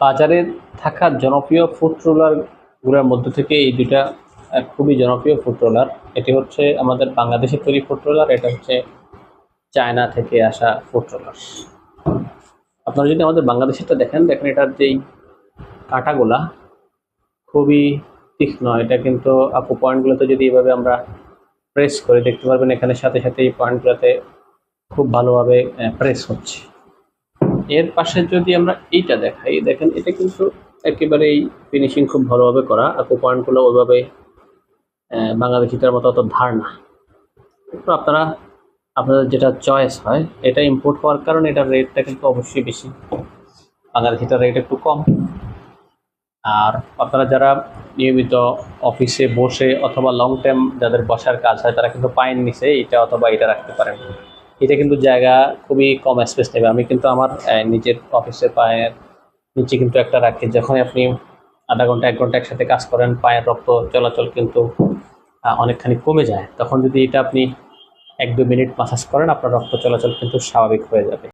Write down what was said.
বাজারে থাকা জনপ্রিয় ফুড রোলারগুলোর মধ্য থেকে এই দুইটা খুবই জনপ্রিয় ফুড রোলার। এটি হচ্ছে আমাদের বাংলাদেশের তৈরি ফুড রোলার, এটা হচ্ছে চায়না থেকে আসা ফুড রোলার। আপনারা যদি আমাদের বাংলাদেশেরটা দেখেন এটার যেই কাঁটাগুলা খুবই তীক্ষ্ণ। এটা কিন্তু আপু পয়েন্টগুলোতে যদি এভাবে আমরা প্রেস করে দেখতে পারবেন, এখানে সাথে সাথে এই পয়েন্টগুলোতে খুব ভালোভাবে প্রেস হচ্ছে। এর পাশে যদি আমরা এইটা দেখাই, দেখেন এটা কিন্তু একেবারেই ফিনিশিং খুব ভালোভাবে করা। আপু পয়েন্টগুলো ওইভাবে বাংলাদেশিটার মতো অত ধার না। তো আপনাদের যেটা চয়েস হয়, এটা ইম্পোর্ট হওয়ার কারণে এটার রেটটা কিন্তু অবশ্যই বেশি, বাংলাদেশিটার রেট একটু কম। আর আপনারা যারা নিয়মিত অফিসে বসে অথবা লং টাইম যাদের বসার কাজ হয়, তারা কিন্তু পায়ের নিচে এটা অথবা এটা রাখতে পারেন। এটা কিন্তু জায়গা খুবই কম স্পেস নেবে। আমি কিন্তু আমার নিজের অফিসের পায়ের নিচে কিন্তু একটা রাখি। যখন আপনি আধা ঘন্টা 1 ঘন্টা একসাথে কাজ করেন, পায়ের রক্ত চলাচল কিন্তু অনেকখানি কমে যায়। তখন যদি এটা আপনি 1-2 মিনিট মাসাজ করেন, আপনার রক্ত চলাচল কিন্তু স্বাভাবিক হয়ে যাবে।